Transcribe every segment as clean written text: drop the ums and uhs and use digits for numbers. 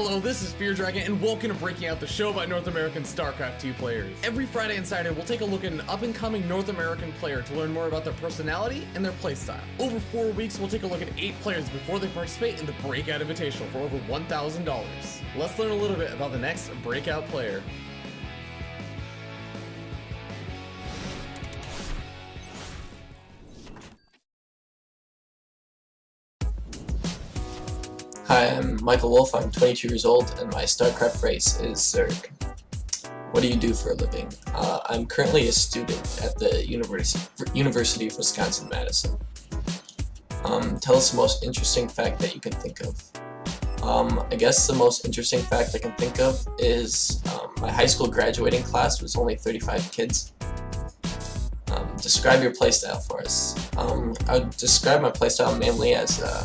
Hello, this is Fear Dragon, and welcome to Breaking Out, the show about North American StarCraft 2 players. Every Friday and Saturday, we'll take a look at an up-and-coming North American player to learn more about their personality and their playstyle. Over 4 weeks, we'll take a look at 8 players before they participate in the Breakout Invitational for over $1,000. Let's learn a little bit about the next Breakout player. Hi, I'm Michael Wolf. I'm 22 years old, and my StarCraft race is Zerg. What do you do for a living? I'm currently a student at the University of Wisconsin-Madison. Tell us the most interesting fact that you can think of. I guess the most interesting fact I can think of is my high school graduating class was only 35 kids. Describe your playstyle for us. I would describe my playstyle mainly as a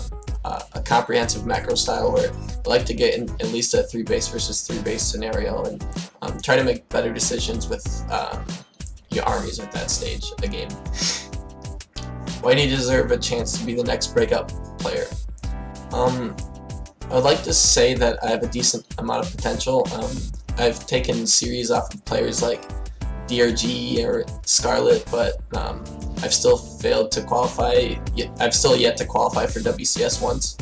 comprehensive macro style where I like to get in at least a 3 base versus 3 base scenario and try to make better decisions with your armies at that stage of the game. Why do you deserve a chance to be the next breakout player? I would like to say that I have a decent amount of potential. I've taken series off of players like DRG or Scarlet, but I've still failed to qualify. I've still yet to qualify for WCS once.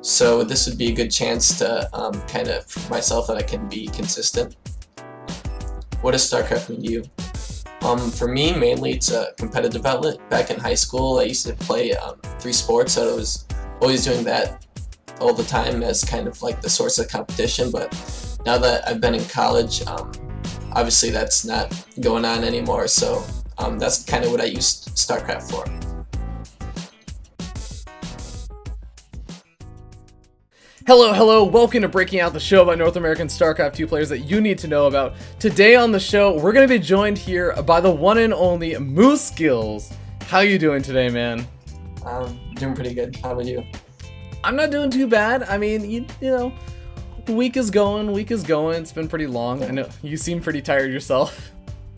So this would be a good chance to kind of prove myself that I can be consistent. What does StarCraft mean to you? For me, mainly it's a competitive outlet. Back in high school, I used to play 3 sports, so I was always doing that all the time as kind of like the source of competition. But now that I've been in college, obviously that's not going on anymore, so that's kind of what I used StarCraft for. Hello, welcome to Breaking Out, the show about North American StarCraft 2 players that you need to know about. Today on the show, we're going to be joined here by the one and only Moosegills. How you doing today, man? Doing pretty good. How about you? I'm not doing too bad. I mean, you know, week is going. It's been pretty long. I know you seem pretty tired yourself.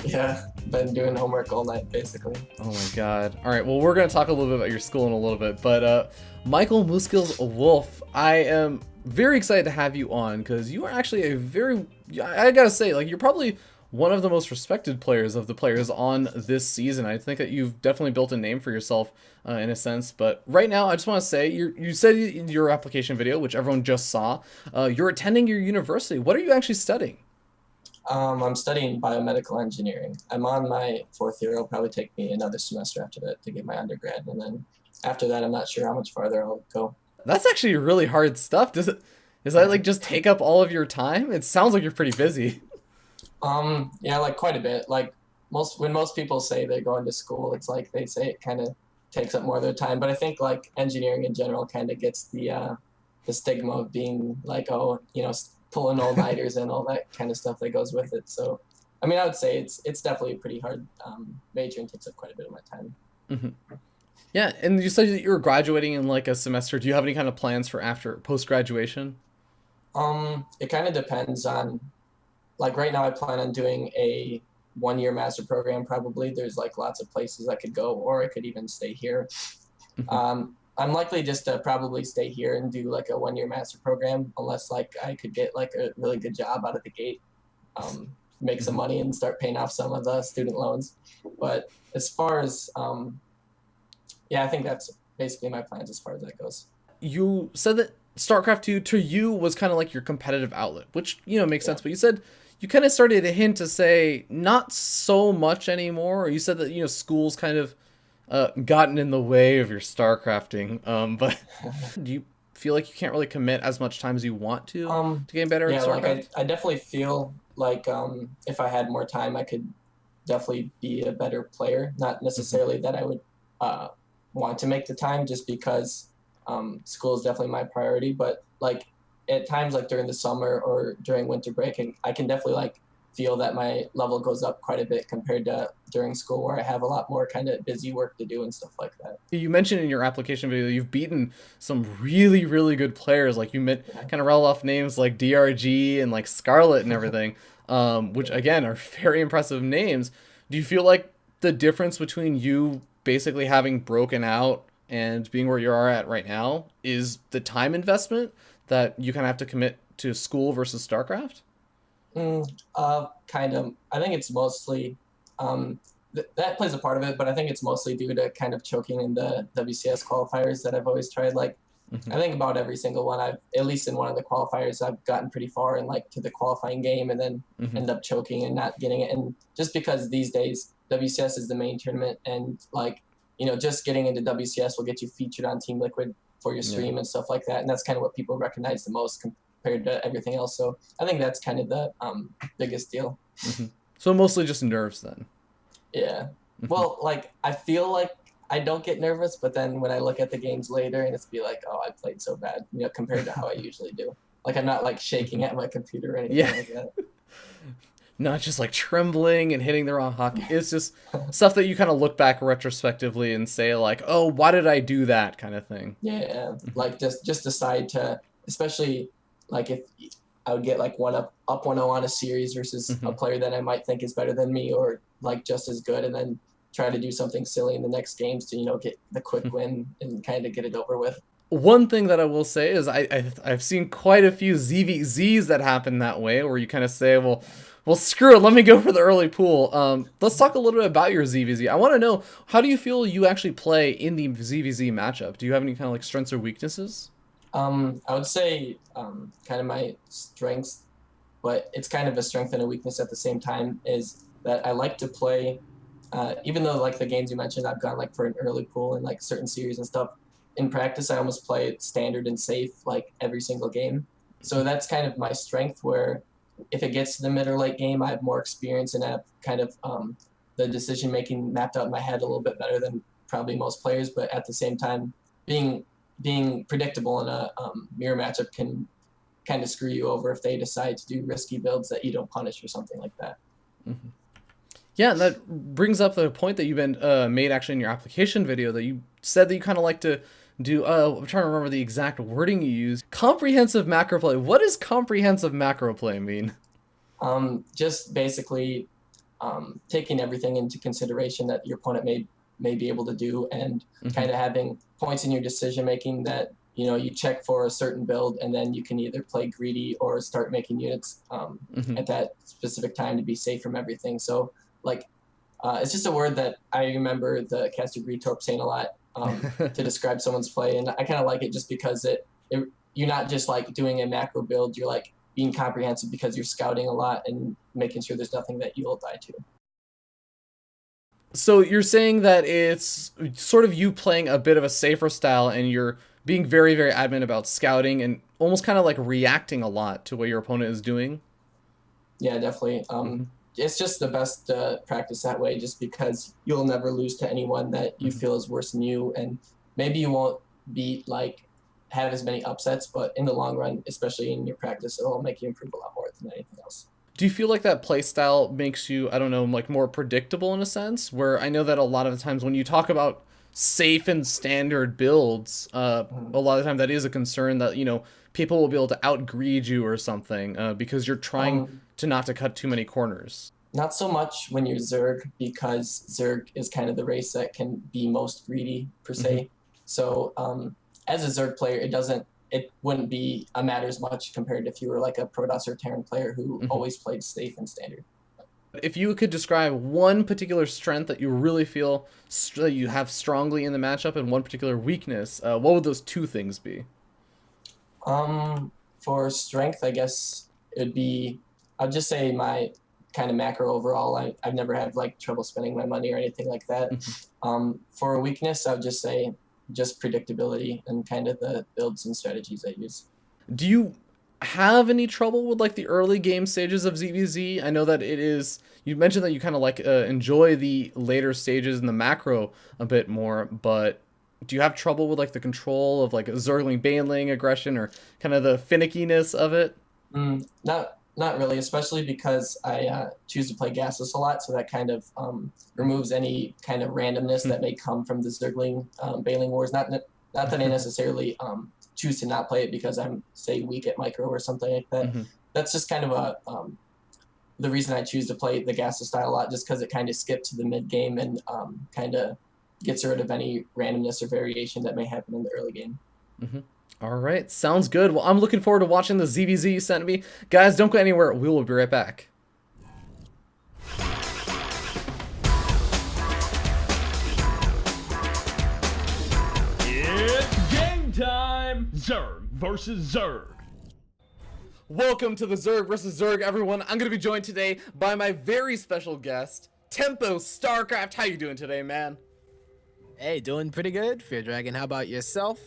Yeah, been doing homework all night, basically. Oh my god. Alright, well, we're going to talk a little bit about your school in a little bit, but Michael Moosegills Wolf, I am very excited to have you on, because you are actually I gotta say, like, you're probably one of the most respected players of the players on this season. I think that you've definitely built a name for yourself in a sense, but right now I just want to say, you said in your application video, which everyone just saw, you're attending your university. What are you actually studying? I'm studying biomedical engineering. I'm on my 4th year. It'll probably take me another semester after that to get my undergrad, and then after that I'm not sure how much farther I'll go. That's actually really hard stuff. Does that like just take up all of your time? It sounds like you're pretty busy. Yeah, like quite a bit. Like when most people say they're going to school, it's like they say it kind of takes up more of their time. But I think like engineering in general kind of gets the stigma of being like, oh, you know, pulling all-nighters and all that kind of stuff that goes with it. So, I mean, I would say it's definitely a pretty hard major and takes up quite a bit of my time. Mm-hmm. Yeah, and you said that you were graduating in like a semester. Do you have any kind of plans for after post-graduation? It kind of depends on, like right now I plan on doing a 1-year master program probably. There's like lots of places I could go, or I could even stay here. Mm-hmm. I'm likely just to probably stay here and do like a 1-year master program, unless like I could get like a really good job out of the gate, make some money and start paying off some of the student loans. But as far as, yeah, I think that's basically my plans as far as that goes. You said that StarCraft 2 to you was kind of like your competitive outlet, which, you know, makes sense. But you said you kind of started to hint to say not so much anymore. Or you said that, you know, school's kind of gotten in the way of your StarCrafting, but do you feel like you can't really commit as much time as you want to get better at StarCraft? Like I definitely feel like if I had more time, I could definitely be a better player. Not necessarily that I would want to make the time, just because school is definitely my priority. But like at times, like during the summer or during winter break, and I can definitely like feel that my level goes up quite a bit compared to during school, where I have a lot more kind of busy work to do and stuff like that. You mentioned in your application video you've beaten some really, really good players. Like you kind of rattle off names like DRG and like Scarlet and everything, which again are very impressive names. Do you feel like the difference between you basically having broken out and being where you are at right now is the time investment that you kind of have to commit to school versus StarCraft? Kind of. I think it's mostly that plays a part of it, but I think it's mostly due to kind of choking in the WCS qualifiers that I've always tried. Like, Hmm. I think about every single one. I've at least in one of the qualifiers, I've gotten pretty far in like to the qualifying game, and then Hmm. end up choking and not getting it. And just because these days WCS is the main tournament, and like just getting into WCS will get you featured on Team Liquid for your Yeah. stream and stuff like that, and that's kind of what people recognize the most compared to everything else. So I think that's kind of the biggest deal. Hmm. So mostly just nerves then. Yeah. Hmm. Well, like I feel like I don't get nervous, but then when I look at the games later and it's be like, oh, I played so bad, compared to how I usually do. Like I'm not like shaking Hmm. at my computer or anything Yeah. like that. Not just like trembling and hitting the wrong hockey. It's just stuff that you kind of look back retrospectively and say like, "Oh, why did I do that?" kind of thing. Yeah. Hmm. Like just decide to, especially like if I would get like up 1-0 on a series versus a Hmm. player that I might think is better than me or like just as good, and then try to do something silly in the next games to get the quick win and kind of get it over with. One thing that I will say is I've seen quite a few ZVZs that happen that way, where you kind of say, well, screw it, let me go for the early pool. Let's talk a little bit about your ZVZ. I want to know, how do you feel you actually play in the ZVZ matchup? Do you have any kind of like strengths or weaknesses? I would say kind of my strengths, but it's kind of a strength and a weakness at the same time, is that I like to play, even though like the games you mentioned, I've gone like for an early pool and like certain series and stuff. In practice, I almost play it standard and safe like every single game. So that's kind of my strength, where if it gets to the mid or late game, I have more experience and have kind of the decision making mapped out in my head a little bit better than probably most players. But at the same time, being being predictable in a mirror matchup can kind of screw you over if they decide to do risky builds that you don't punish or something like that. Mm-hmm. Yeah, and that brings up the point that you've been made actually in your application video, that you said that you kind of like to do. I'm trying to remember the exact wording you used. Comprehensive macro play. What does comprehensive macro play mean? Just basically taking everything into consideration that your opponent may be able to do, and Mm-hmm. kind of having points in your decision making that you check for a certain build, and then you can either play greedy or start making units Mm-hmm. at that specific time to be safe from everything. So like it's just a word that I remember the caster Greetorp saying a lot to describe someone's play, and I kind of like it just because you're not just like doing a macro build, you're like being comprehensive because you're scouting a lot and making sure there's nothing that you'll die to. So you're saying that it's sort of you playing a bit of a safer style, and you're being very, very adamant about scouting and almost kind of like reacting a lot to what your opponent is doing. Yeah, definitely. Mm-hmm. It's just the best practice that way, just because you'll never lose to anyone that you Mm-hmm. feel is worse than you, and maybe you won't beat like have as many upsets, but in the long run, especially in your practice, it'll make you improve a lot more than anything else. Do you feel like that play style makes you, I don't know, like more predictable in a sense? Where I know that a lot of the times when you talk about safe and standard builds, Mhm. a lot of the time that is a concern that, people will be able to outgreed you or something because you're trying Um, to not to cut too many corners. Not so much when you're Zerg, because Zerg is kind of the race that can be most greedy per Mm-hmm. se. So as a Zerg player, it wouldn't be a matter as much compared to if you were like a Protoss or Terran player who Mm-hmm. always played safe and standard. If you could describe one particular strength that you really feel you have strongly in the matchup and one particular weakness, what would those two things be? For strength, I guess it'd be, I'd just say my kind of macro overall. I've never had like trouble spending my money or anything like that. Mm-hmm. For a weakness, I would just say just predictability and kind of the builds and strategies I use. Do you have any trouble with like the early game stages of ZVZ? I know that it is. You mentioned that you kind of like enjoy the later stages in the macro a bit more, but do you have trouble with like the control of like Zergling Baneling aggression or kind of the finickiness of it? Not really, especially because I choose to play gasless a lot, so that kind of removes any kind of randomness that may come from the Zergling Baneling wars. Not that I necessarily choose to not play it because I'm say weak at micro or something like that. Mm-hmm. That's just kind of the reason I choose to play the gasless style a lot, just because it kind of skips to the mid game and kind of gets rid of any randomness or variation that may happen in the early game. Mm-hmm. All right, sounds good. Well, I'm looking forward to watching the ZVZ you sent me. Guys, don't go anywhere. We will be right back. It's game time! Zerg versus Zerg. Welcome to the Zerg versus Zerg, everyone. I'm going to be joined today by my very special guest, Tempo Starcraft. How you doing today, man? Hey, doing pretty good, Fear Dragon. How about yourself?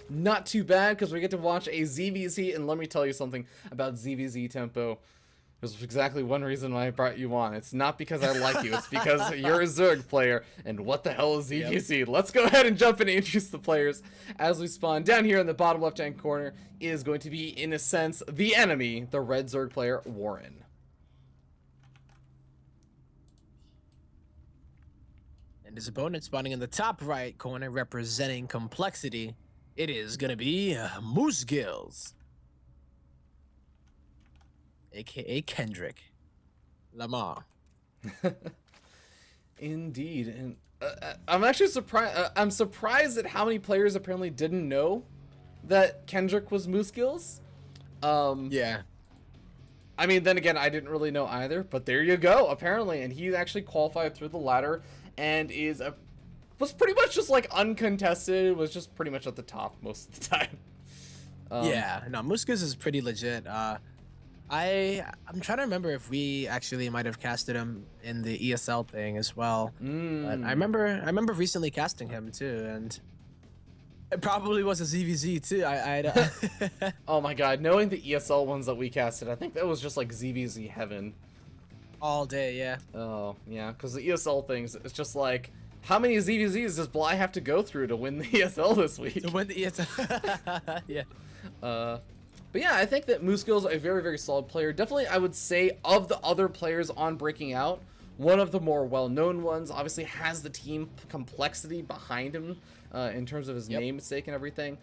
Not too bad, because we get to watch a ZVZ, and let me tell you something about ZVZ, Tempo. There's exactly one reason why I brought you on. It's not because I like you, it's because you're a Zerg player, and what the hell is ZVZ? Yep. Let's go ahead and jump in and introduce the players as we spawn. Down here in the bottom left-hand corner is going to be, in a sense, the enemy, the red Zerg player, Warren. And his opponent spawning in the top right corner, representing complexity. It is gonna be Moosegills, aka Kendrick Lamar. Indeed, and I'm actually surprised. I'm surprised at how many players apparently didn't know that Kendrick was Moosegills. Yeah. I mean, then again, I didn't really know either. But there you go, apparently, and he actually qualified through the ladder and was pretty much just like uncontested. Was just pretty much at the top most of the time. Yeah. No, Moosegills is pretty legit. I'm trying to remember if we actually might have casted him in the ESL thing as well. But I remember recently casting him too, and it probably was a ZVZ too. Oh my god, knowing the ESL ones that we casted, I think that was just like ZVZ heaven. All day, yeah. Oh, yeah, because the ESL things, it's just like, how many ZVZs does Bly have to go through to win the ESL this week? To win the ESL, yeah. But yeah, I think that Moosegills is a very, very solid player. Definitely, I would say, of the other players on Breaking Out, one of the more well-known ones. Obviously has the team complexity behind him in terms of his namesake and everything.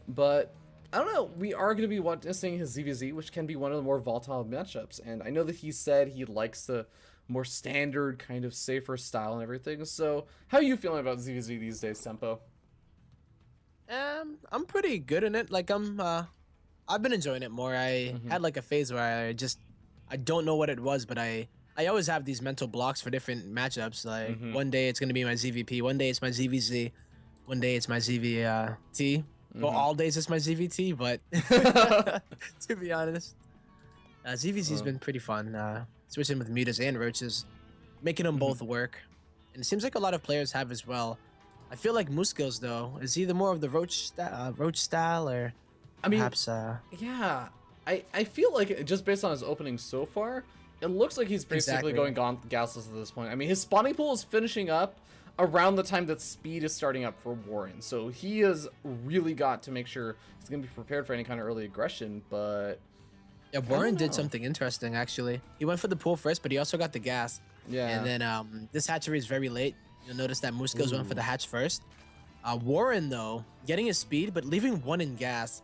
But I don't know, we are going to be witnessing his ZVZ, which can be one of the more volatile matchups. And I know that he said he likes the more standard, kind of safer style and everything. So how are you feeling about ZVZ these days, Tempo? I'm pretty good in it. Like, I've been enjoying it more. I had like a phase where I don't know what it was, but I always have these mental blocks for different matchups. Like one day it's gonna be my ZVP, one day it's my ZVZ, one day it's my ZVT. Well, all days it's my ZVT, but to be honest, ZVZ's been pretty fun. Switching with mutas and roaches, making them both work, and it seems like a lot of players have as well. I feel like Moosegills though is either more of the roach style or. I mean, perhaps, yeah, I feel like just based on his opening so far, it looks like he's basically going gasless at this point. I mean, his spawning pool is finishing up around the time that speed is starting up for Warren, so he has really got to make sure he's going to be prepared for any kind of early aggression. But yeah, Warren did something interesting actually. He went for the pool first, but he also got the gas. Yeah. And then this hatchery is very late. You'll notice that Moosegills went for the hatch first. Warren though, getting his speed but leaving one in gas.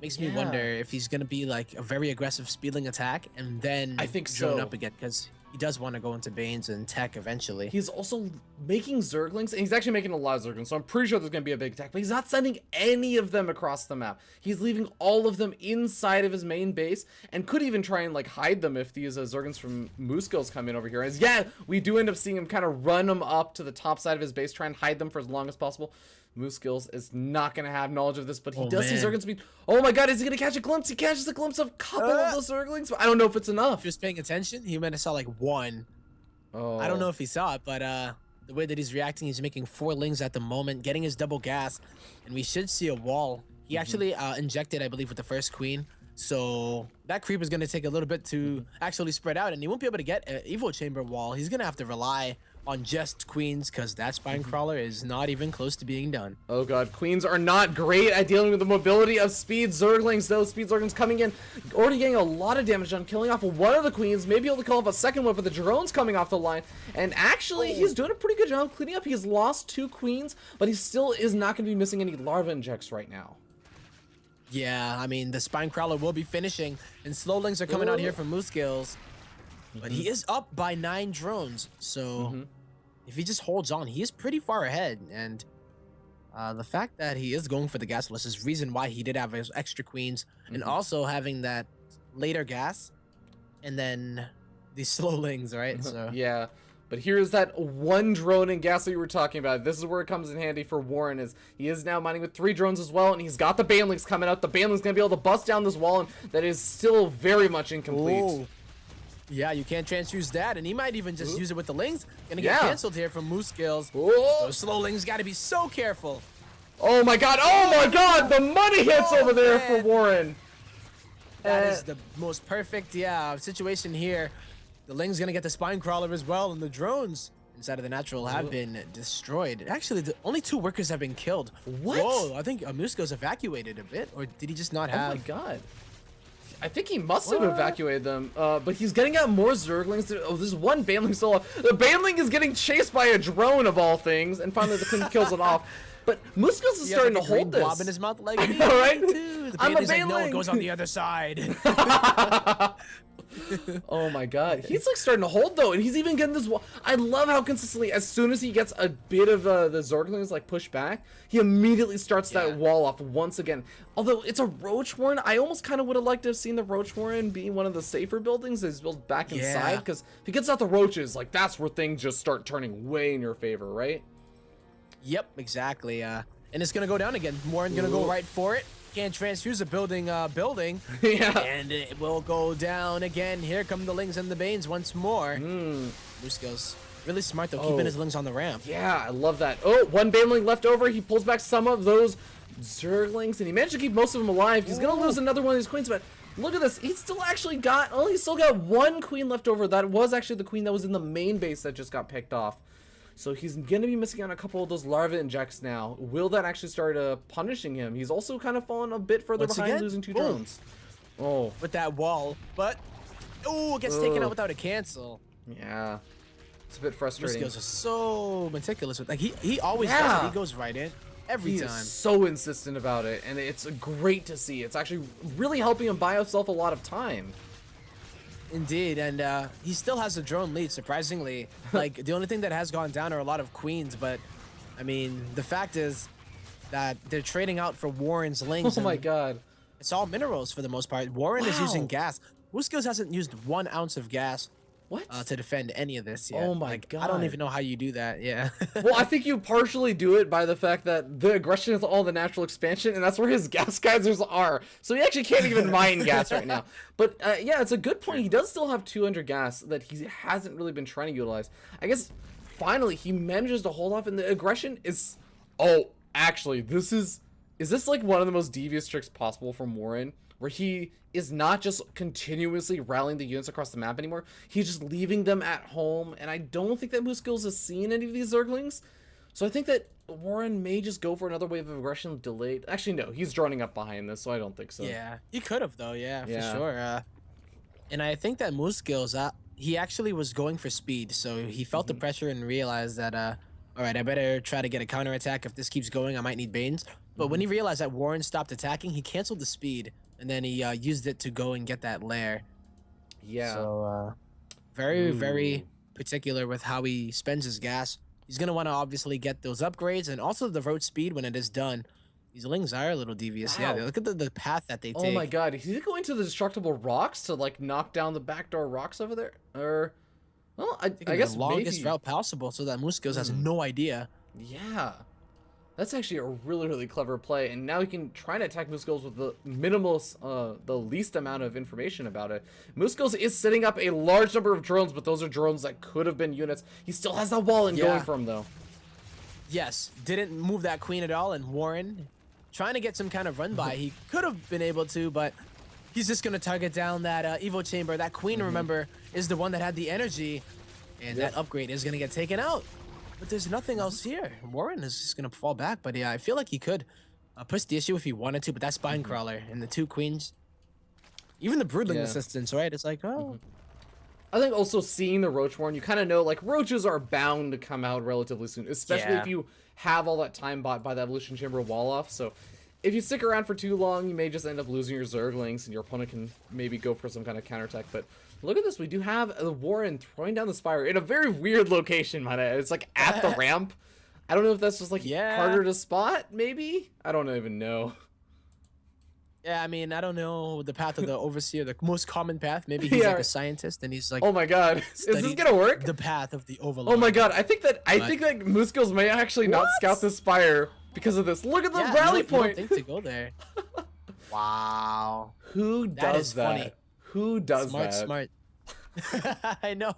Makes me wonder if he's going to be like a very aggressive speedling attack and then I think drone up again, because he does want to go into Banes and tech eventually. He's also making Zerglings, and he's actually making a lot of Zerglings, so I'm pretty sure there's going to be a big attack, but he's not sending any of them across the map. He's leaving all of them inside of his main base, and could even try and like hide them if these Zerglings from Moosegills come in over here. As we do end up seeing him kind of run them up to the top side of his base, try and hide them for as long as possible. Moosegills is not going to have knowledge of this, but he does see Zerglings speed. Oh my god, is he going to catch a glimpse? He catches a glimpse of a couple of the Zerglings, but I don't know if it's enough. Just paying attention, he might have saw like one. Oh. I don't know if he saw it, but the way that he's reacting, he's making 4 lings at the moment, getting his double gas, and we should see a wall. He actually injected, I believe, with the first queen. So that creep is going to take a little bit to actually spread out, and he won't be able to get an Evo Chamber wall. He's going to have to rely on just queens, because that spine crawler is not even close to being done. Oh god, queens are not great at dealing with the mobility of speed Zerglings. Those speed Zerglings coming in, already getting a lot of damage done, killing off one of the queens, maybe able to kill off a second one, but the drone's coming off the line, and actually he's doing a pretty good job cleaning up. He's lost 2 queens, but he still is not going to be missing any larva injects right now. Yeah, I mean, the spine crawler will be finishing, and slowlings are coming out here from Moosegills. But he is up by 9 drones, so if he just holds on, he is pretty far ahead. And The fact that he is going for the gas list is reason why he did have his extra queens, and also having that later gas, and then the slow lings, right? So Yeah. But here's that one drone and gas that you were talking about. This is where it comes in handy for Warren, is he is now mining with 3 drones as well, and he's got the banelings coming out. The banelings gonna be able to bust down this wall, and that is still very much incomplete. Ooh. Yeah, you can't transfuse that, and he might even just use it with the lings. Gonna get canceled here from Moosegills. Those slow lings gotta be so careful. Oh my god, the money hits over there for Warren. That is the most perfect, situation here. The ling's gonna get the spine crawler as well, and the drones inside of the natural have been destroyed. Actually, the only 2 workers have been killed. What? Whoa, I think Musko's evacuated a bit, or did he just not have? Oh my god. I think he must have evacuated them, but he's getting out more Zerglings. Oh, there's one Baneling still alive. The Baneling is getting chased by a drone of all things, and finally the Queen kills it off. But Moosegills is starting to hold this. Blob in his mouth like me, right? too. The I'm a Baneling's like, no, Baneling. it goes on the other side. Oh my god, he's like starting to hold though, and he's even getting this wall. I love how consistently, as soon as he gets a bit of the Zerglings like pushed back, he immediately starts that wall off once again. Although it's a Roach Warren, I almost kind of would have liked to have seen the Roach Warren be one of the safer buildings that's built back inside, because if he gets out the roaches, like that's where things just start turning way in your favor, right? Yep, exactly. And it's gonna go down again. Warren's gonna go right for it. Can't transfuse a building, Yeah. And it will go down again. Here come the lings and the banes once more. Moosegills really smart though, keeping his lings on the ramp. Yeah, I love that. Oh, one Baneling left over. He pulls back some of those Zerglings, and he managed to keep most of them alive. He's gonna lose another one of his queens, but look at this. He's still actually got, he's still got 1 queen left over. That was actually the queen that was in the main base that just got picked off. So he's going to be missing out on a couple of those larva injects now. Will that actually start punishing him? He's also kind of fallen a bit further behind, losing 2 drones. Oh. With that wall, but it gets taken out without a cancel. Yeah. It's a bit frustrating. Moosegills are so meticulous with, like, he always does it. He goes right in every time. He is so insistent about it, and it's great to see. It's actually really helping him buy himself a lot of time. Indeed, and he still has a drone lead, surprisingly. Like, the only thing that has gone down are a lot of queens, but, I mean, the fact is that they're trading out for Warren's lings. Oh my god. It's all minerals for the most part. Warren is using gas. Moosegills hasn't used 1 ounce of gas to defend any of this yet. Oh my god. I don't even know how you do that, Well, I think you partially do it by the fact that the aggression is all the natural expansion, and that's where his gas geysers are. So he actually can't even mine gas right now. But yeah, it's a good point. He does still have 200 gas that he hasn't really been trying to utilize. I guess finally he manages to hold off, and the aggression is... Oh, actually, is this like one of the most devious tricks possible from Warren? Where he is not just continuously rallying the units across the map anymore. He's just leaving them at home, and I don't think that Moosegills has seen any of these Zerglings. So I think that Warren may just go for another wave of aggression delayed. Actually, no, he's droning up behind this, so I don't think so. Yeah, he could have, though, for sure. And I think that Moosegills, he actually was going for speed, so he felt the pressure and realized that, all right, I better try to get a counterattack. If this keeps going, I might need Banes. But when he realized that Warren stopped attacking, he canceled the speed. And then he used it to go and get that lair. Yeah. So, very, very particular with how he spends his gas. He's going to want to obviously get those upgrades and also the road speed when it is done. These lings are a little devious. Wow. Yeah, look at the path that they take. Oh my god, is he going to the destructible rocks to like knock down the backdoor rocks over there? Or, well, I guess the longest maybe... route possible so that Moosegills has no idea. Yeah. That's actually a really, really clever play, and now he can try to attack Moosegills with the the least amount of information about it. Moosegills is setting up a large number of drones, but those are drones that could have been units. He still has that wall in going for him, though. Yes, didn't move that queen at all, and Warren trying to get some kind of run by. He could have been able to, but he's just going to target down that Evo chamber. That queen, remember, is the one that had the energy, and that upgrade is going to get taken out. But there's nothing else here. Warren is just going to fall back. But yeah, I feel like he could push the issue if he wanted to. But that spine crawler and the 2 queens, even the broodling assistants, right? It's like, oh. I think also seeing the Roach Warren, you kind of know, like, roaches are bound to come out relatively soon. Especially if you have all that time bought by the Evolution Chamber wall off. So if you stick around for too long, you may just end up losing your Zerglings. And your opponent can maybe go for some kind of counterattack. But look at this. We do have the Warren throwing down the Spire in a very weird location, might I add. It's like at the ramp. I don't know if that's just like Yeah. harder to spot, maybe? I don't even know. Yeah, I mean, I don't know the path of the overseer, the most common path. Maybe he's Yeah. like a scientist and he's like, Oh my god. Is this studied gonna work? the path of the overlord. Oh my god, I think that Moosegills may actually not What? scout the spire because of this. Look at the Yeah, rally you don't point. think to go there. Wow. Who That does is that? funny. Who does Smart, that? smart. I know.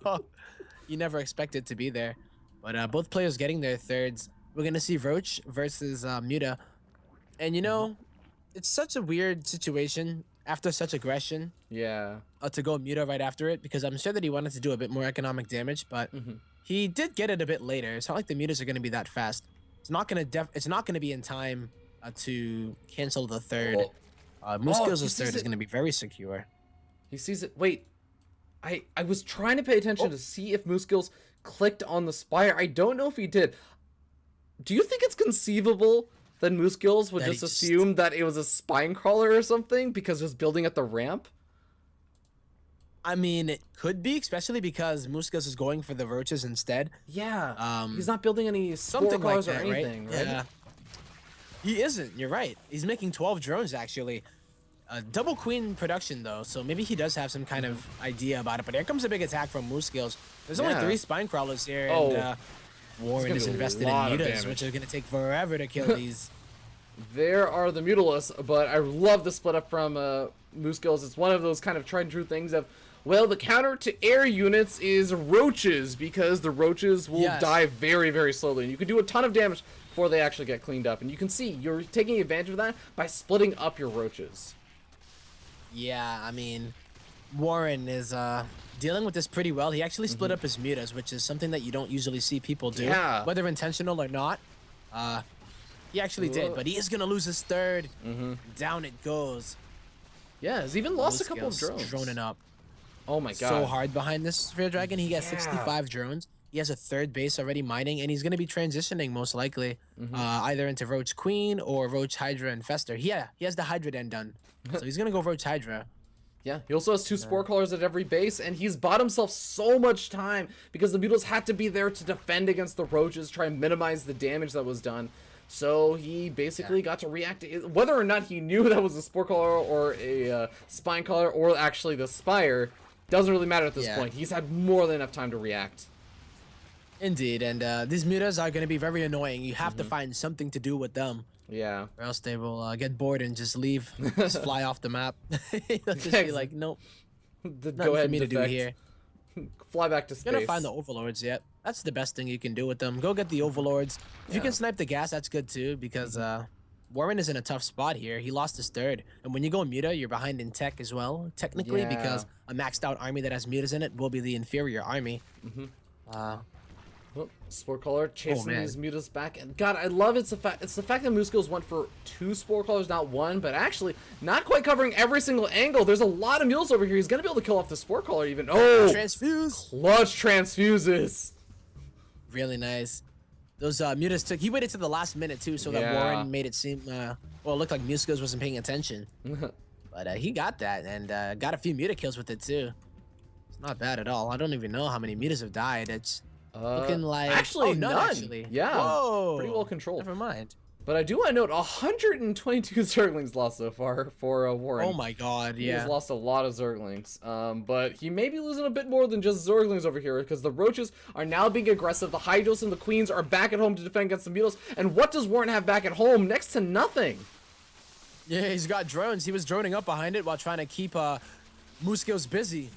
You never expect it to be there. But both players getting their thirds. We're going to see Roach versus Muta. And you know, it's such a weird situation after such aggression Yeah. to go Muta right after it, because I'm sure that he wanted to do a bit more economic damage, but he did get it a bit later. It's not like the Mutas are going to be that fast. It's not going to be in time to cancel the third. Moosegills' he sees third is it. going to be very secure. He sees it. Wait. I was trying to pay attention to see if Moosegills clicked on the spire. I don't know if he did. Do you think it's conceivable that Moosegills would That he just just- assume that it was a spine crawler or something because it was building at the ramp? I mean, it could be, especially because Moosegills is going for the roaches instead. Yeah. He's not building any spore Something like crawlers that, or anything, right? Yeah. He isn't. You're right. He's making 12 drones actually. Double queen production though, so maybe he does have some kind of idea about it. But here comes a big attack from Moosegills. There's only Yeah. 3 spine crawlers here, Oh. and Warren gonna is do a invested in lot of mutas, damage. which are gonna take forever to kill these. There are the Mutalists, but I love the split up from Moosegills. It's one of those kind of tried and true things of, well, the counter to air units is roaches, because the roaches will Yes. die very, very slowly. And you can do a ton of damage before they actually get cleaned up. And you can see you're taking advantage of that by splitting up your roaches. Yeah, I mean, Warren is dealing with this pretty well. He actually split up his mutas, which is something that you don't usually see people do, Yeah. whether intentional or not. He actually did, but he is gonna lose his third. Down it goes. Yeah, he's even lost a couple of Moosegills drones. droning up Oh my god. so hard behind this Sphere Dragon. He has Yeah. 65 drones. He has a third base already mining, and he's gonna be transitioning most likely either into Roach Queen or Roach Hydra Infester. Yeah, he has the Hydra den done, so he's gonna go Roach Hydra. Yeah, he also has 2 spore crawlers at every base, and he's bought himself so much time because the Beetles had to be there to defend against the roaches, try and minimize the damage that was done. So he basically got to react to whether or not he knew that was a spore crawler or a spine crawler or actually the spire. Doesn't really matter at this point. He's had more than enough time to react. Indeed, and these mutas are gonna be very annoying. You have to find something to do with them, Yeah. or else they will get bored and just leave, just fly off the map. They'll just be like, nope, Go nothing ahead for and me to do defect. here. Fly back to space. You're gonna find the overlords yet. That's the best thing you can do with them. Go get the overlords. If you can snipe the gas, that's good too, because Warren is in a tough spot here. He lost his third, and when you go muta, you're behind in tech as well, technically, Yeah. because a maxed out army that has mutas in it will be the inferior army. Oh, spore crawler chasing man. these mutas back, and God, I love it's the fact that Moosegills went for 2 spore crawlers, not 1, but actually not quite covering every single angle. There's a lot of mules over here. He's gonna be able to kill off the spore crawler even. Oh, Transfuse. clutch transfuses. Really nice. Those mutas took. He waited to the last minute too, so that Yeah. Warren made it seem. Well, it looked like Moosegills wasn't paying attention, but he got that and got a few muta kills with it too. It's not bad at all. I don't even know how many mutas have died. It's looking like actually none. none. Actually, Yeah, Whoa. pretty well controlled. Never mind. But I do want to note 122 Zerglings lost so far for Warren. Oh my God, He's yeah. lost a lot of Zerglings, but he may be losing a bit more than just Zerglings over here, because the Roaches are now being aggressive, the Hydros and the Queens are back at home to defend against the Beetles, and what does Warren have back at home? Next to nothing. Yeah, he's got drones. He was droning up behind it while trying to keep Moosegills busy,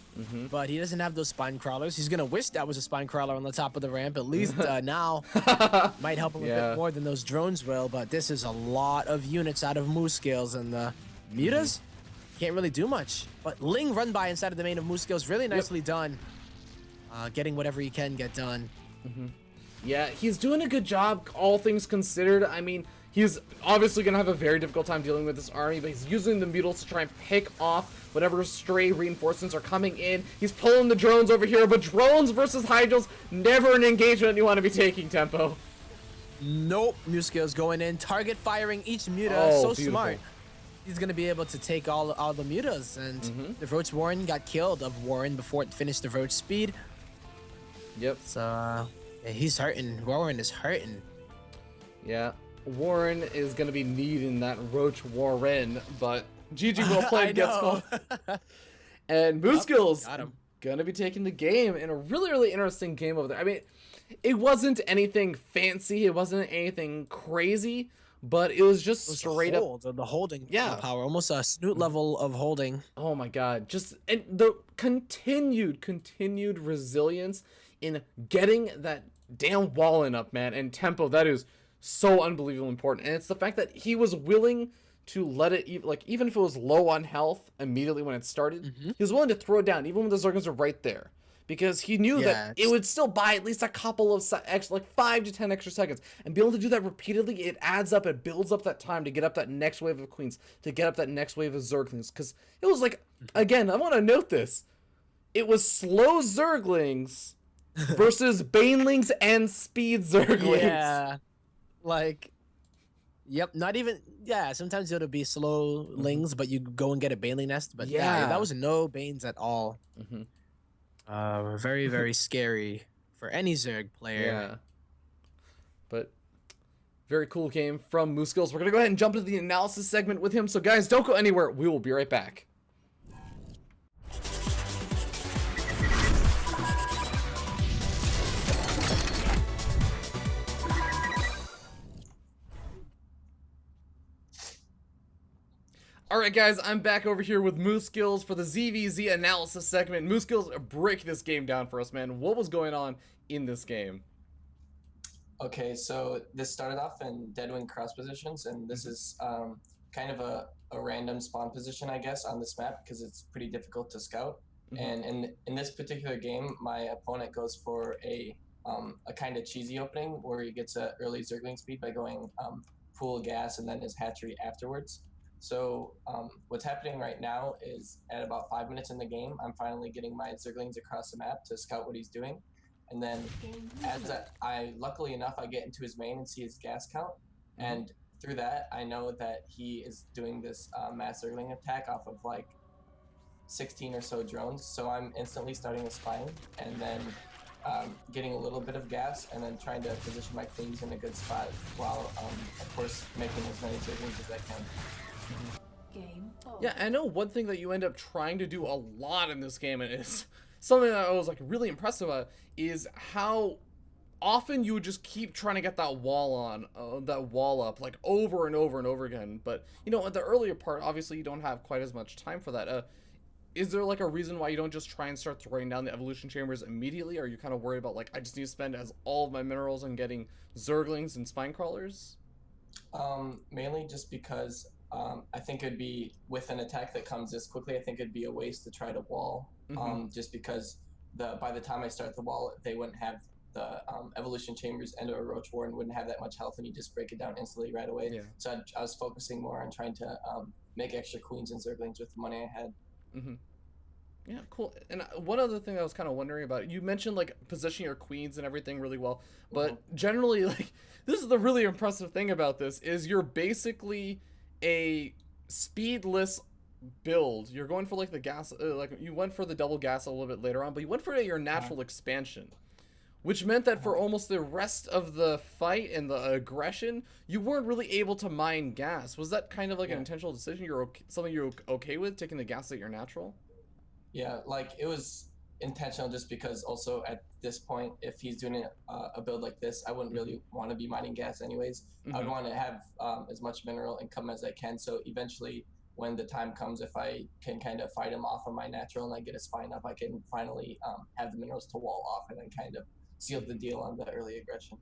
but he doesn't have those spine crawlers. He's gonna wish that was a spine crawler on the top of the ramp. At least now might help him a Yeah. bit more than those drones will. But this is a lot of units out of Moosegills, and the mutas can't really do much. But Ling run by inside of the main of Moosegills, really nicely done. Getting whatever he can get done. Yeah, he's doing a good job, all things considered. I mean, he's obviously going to have a very difficult time dealing with this army, but he's using the Beetles to try and pick off whatever stray reinforcements are coming in. He's pulling the drones over here, but drones versus Hydros, never an engagement you want to be taking, Tempo. Nope, Moosegills going in, target firing each muta. Oh, So beautiful. smart. He's gonna be able to take all the mutas, and the Roach Warren got killed of Warren before it finished the Roach speed. Yep. So yeah, he's hurting. Warren is hurting. Yeah, Warren is gonna be needing that Roach Warren, but GG well played gets called. And Moosegills got him. gonna be taking the game in a really interesting game over there. I mean, it wasn't anything fancy, it wasn't anything crazy, but it was just straight up the holding Yeah. power, almost a snoot level of holding. Oh my god, just and the continued resilience in getting that damn wall in up, man, and tempo. That is so unbelievably important. And it's the fact that he was willing to let it, even if it was low on health immediately when it started, he was willing to throw it down even when the Zerglings are right there, because he knew that it would still buy at least a couple of extra, like 5 to 10 extra seconds, and be able to do that repeatedly. It adds up, it builds up that time to get up that next wave of queens, to get up that next wave of Zerglings, because it was like, again, I want to note this, it was slow Zerglings versus Banelings and speed Zerglings. Yeah, like, yep, not even, sometimes it'll be slow lings, but you go and get a Baneling nest, but that was no Banes at all. Very, very scary for any Zerg player. Yeah. But very cool game from Moosegills. We're going to go ahead and jump into the analysis segment with him. So guys, don't go anywhere. We will be right back. Alright guys, I'm back over here with Moosegills for the ZVZ analysis segment. Moosegills, break this game down for us, man. What was going on in this game? Okay, so this started off in Deadwing cross positions, and this is kind of a random spawn position, I guess, on this map, because it's pretty difficult to scout. And in this particular game, my opponent goes for a kind of cheesy opening where he gets an early Zergling speed by going pool gas and then his hatchery afterwards. So what's happening right now is at about 5 minutes in the game, I'm finally getting my Zerglings across the map to scout what he's doing. And then as I luckily enough, I get into his main and see his gas count. And through that, I know that he is doing this mass Zergling attack off of like 16 or so drones. So I'm instantly starting a spine and then getting a little bit of gas and then trying to position my queens in a good spot while, of course, making as many Zerglings as I can. Yeah, I know one thing that you end up trying to do a lot in this game, and it's something that I was like really impressed about, is how often you would just keep trying to get that wall up like over and over and over again. But you know, at the earlier part, obviously you don't have quite as much time for that. Is there like a reason why you don't just try and start throwing down the evolution chambers immediately? Or are you kind of worried about like, I just need to spend all of my minerals on getting Zerglings and spine crawlers? Mainly just because I think it'd be, with an attack that comes this quickly, I think it'd be a waste to try to wall. Just because by the time I start the wall, they wouldn't have the evolution chambers, and a Roach Warren wouldn't have that much health, and you just break it down instantly right away. Yeah. So I was focusing more on trying to make extra queens and Zerglings with the money I had. Yeah, cool. And one other thing I was kind of wondering about, you mentioned like positioning your queens and everything really well, but generally, like, this is the really impressive thing about this, is you're basically a speedless build. You're going for like the gas, like you went for the double gas a little bit later on, but you went for your natural expansion, which meant that for almost the rest of the fight and the aggression, you weren't really able to mine gas. Was that kind of like an intentional decision? Something you're okay with, taking the gas at your natural? Yeah, like it was intentional, just because also at this point, if he's doing a build like this, I wouldn't really want to be mining gas anyways. I would want to have as much mineral income as I can, so eventually when the time comes, if I can kind of fight him off of my natural and I get a spine up, I can finally have the minerals to wall off and then kind of seal the deal on the early aggression.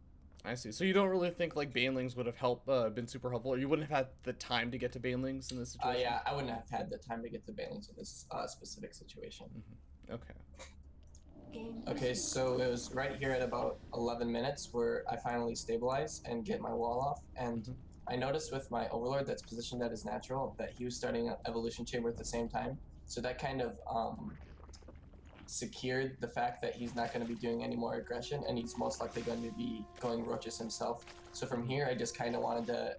I see. So you don't really think like Banelings would have been super helpful, or you wouldn't have had the time to get to Banelings in this situation? Yeah, I wouldn't have had the time to get to Banelings in this specific situation. Okay. Okay, so it was right here at about 11 minutes where I finally stabilize and get my wall off, and I noticed with my Overlord that's positioned at his natural that he was starting an evolution chamber at the same time, so that kind of secured the fact that he's not going to be doing any more aggression, and he's most likely going to be going roaches himself. So from here, I just kind of wanted to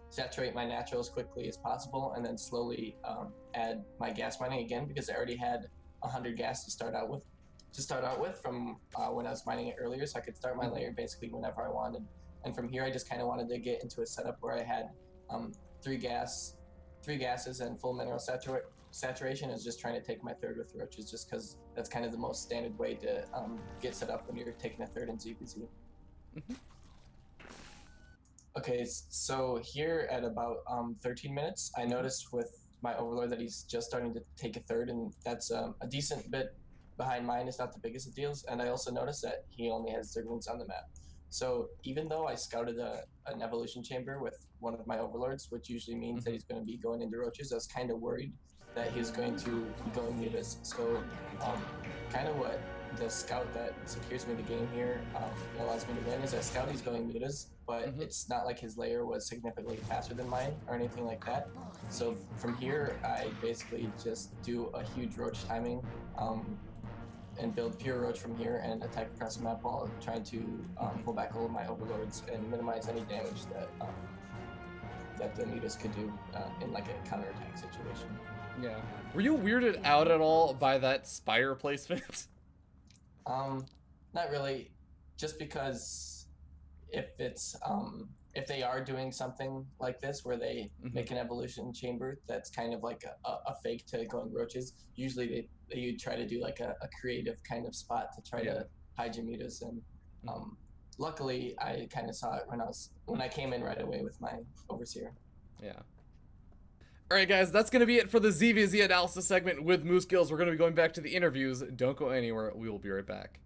saturate my natural as quickly as possible, and then slowly add my gas mining again, because I already had 100 gas to start out with from when I was mining it earlier, so I could start my layer basically whenever I wanted. And from here, I just kind of wanted to get into a setup where I had three gases and full mineral saturation. Is just trying to take my third with roaches, just because that's kind of the most standard way to get set up when you're taking a third in ZBZ. Okay, so here at about 13 minutes, I noticed with my overlord that he's just starting to take a third, and that's a decent bit behind mine. It's not the biggest of deals, and I also noticed that he only has zerglings on the map. So even though I scouted an evolution chamber with one of my overlords, which usually means that he's going to be going into roaches, I was kind of worried that he was going to be going mutas. So kind of what the scout that secures me the game here allows me to win is that scout he's going mutas, but it's not like his layer was significantly faster than mine or anything like that. So from here, I basically just do a huge roach timing and build pure roach from here and attack across the map while trying to pull back all of my overlords and minimize any damage that that the mutas could do in like a counterattack situation. Yeah. Were you weirded out at all by that spire placement? Not really. Just because if it's if they are doing something like this where they make an evolution chamber that's kind of like a fake to going roaches, usually they try to do like a creative kind of spot to try to hide your mutas, and luckily I kind of saw it when I came in right away with my overseer. Yeah. Alright guys, that's going to be it for the ZVZ analysis segment with Moosegills. We're going to be going back to the interviews. Don't go anywhere. We will be right back.